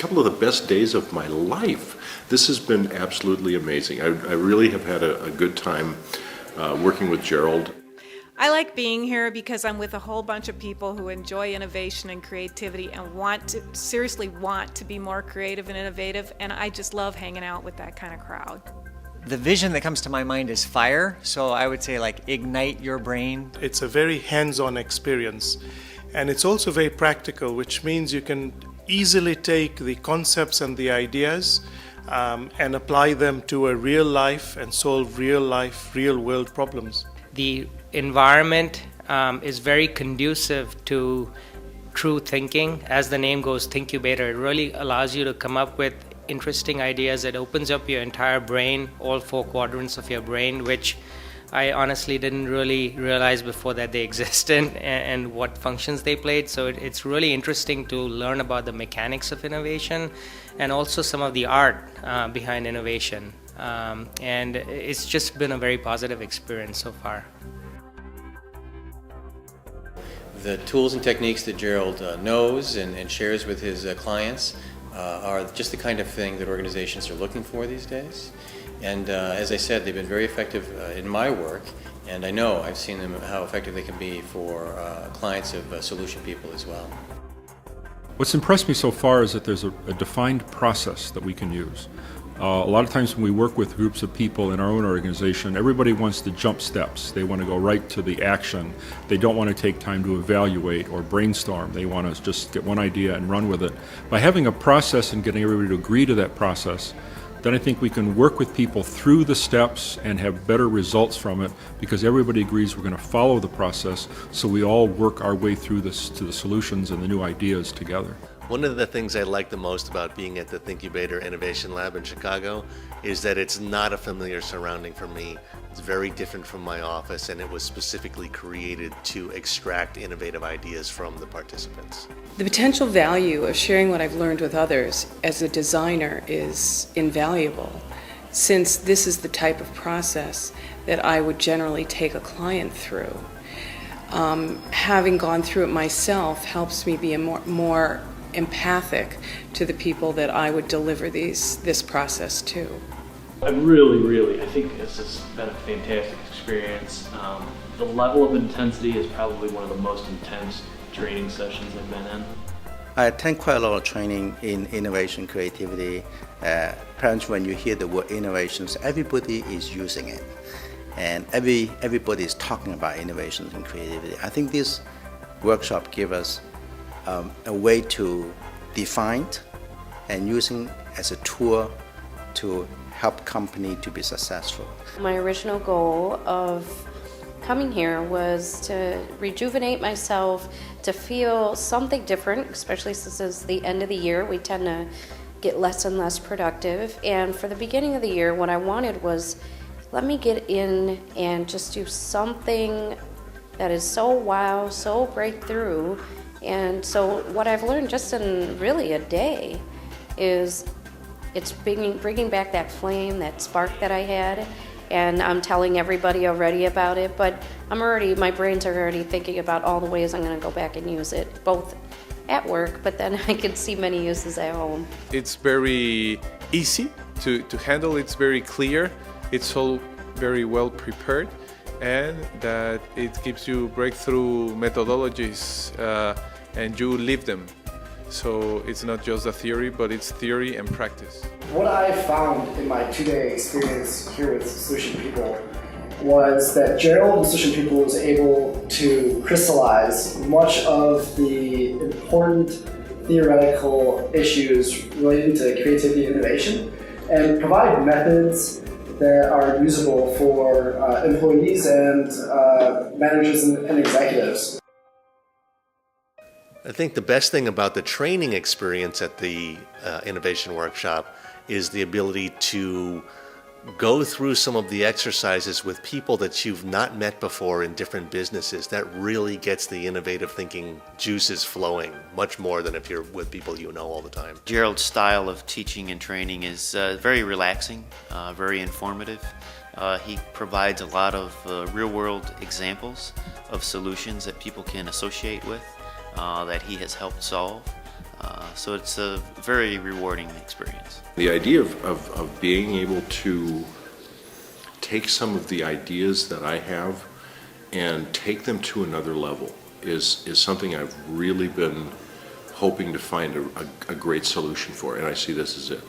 couple of the best days of my life. This has been absolutely amazing. I really have had a good time working with Gerald. I like being here because I'm with a whole bunch of people who enjoy innovation and creativity and seriously want to be more creative and innovative, and I just love hanging out with that kind of crowd. The vision that comes to my mind is fire, so I would say like ignite your brain. It's a very hands-on experience, and it's also very practical, which means you can easily take the concepts and the ideas and apply them to a real life and solve real life, real world problems. The environment is very conducive to true thinking. As the name goes, Thinkubator, it really allows you to come up with interesting ideas. It opens up your entire brain, all 4 quadrants of your brain, which I honestly didn't really realize before that they existed and what functions they played. So it's really interesting to learn about the mechanics of innovation and also some of the art behind innovation. And it's just been a very positive experience so far. The tools and techniques that Gerald knows and shares with his clients are just the kind of thing that organizations are looking for these days. And as I said, they've been very effective in my work, and I know I've seen them how effective they can be for clients of Solution People as well. What's impressed me so far is that there's a defined process that we can use. A lot of times when we work with groups of people in our own organization, everybody wants to jump steps. They want to go right to the action. They don't want to take time to evaluate or brainstorm. They want to just get one idea and run with it. By having a process and getting everybody to agree to that process, then I think we can work with people through the steps and have better results from it because everybody agrees we're going to follow the process, so we all work our way through this to the solutions and the new ideas together. One of the things I like the most about being at the Thinkubator Innovation Lab in Chicago is that it's not a familiar surrounding for me. It's very different from my office, and it was specifically created to extract innovative ideas from the participants. The potential value of sharing what I've learned with others as a designer is invaluable, since this is the type of process that I would generally take a client through. Having gone through it myself helps me be more empathic to the people that I would deliver this process to. I think this has been a fantastic experience. The level of intensity is probably one of the most intense training sessions I've been in. I attend quite a lot of training in innovation, creativity. Perhaps when you hear the word innovations, everybody is using it. And everybody is talking about innovations and creativity. I think this workshop gives us a way to define and using as a tool to help company to be successful. My original goal of coming here was to rejuvenate myself, to feel something different, especially since it's the end of the year. We tend to get less and less productive. And for the beginning of the year, what I wanted was, let me get in and just do something that is so wow, so breakthrough. And so what I've learned just in really a day is it's bringing back that flame, that spark that I had, and I'm telling everybody already about it, but my brains are already thinking about all the ways I'm going to go back and use it, both at work, but then I can see many uses at home. It's very easy to handle, it's very clear, it's all very well prepared, and that it gives you breakthrough methodologies and you live them. So it's not just a theory, but it's theory and practice. What I found in my 2-day experience here with Solution People was that Gerald and Solution People was able to crystallize much of the important theoretical issues relating to creativity and innovation and provide methods that are usable for employees and managers and executives. I think the best thing about the training experience at the innovation workshop is the ability to go through some of the exercises with people that you've not met before in different businesses. That really gets the innovative thinking juices flowing, much more than if you're with people you know all the time. Gerald's style of teaching and training is very relaxing, very informative. He provides a lot of real-world examples of solutions that people can associate with, that he has helped solve. So it's a very rewarding experience. The idea of being able to take some of the ideas that I have and take them to another level is something I've really been hoping to find a great solution for, and I see this as it.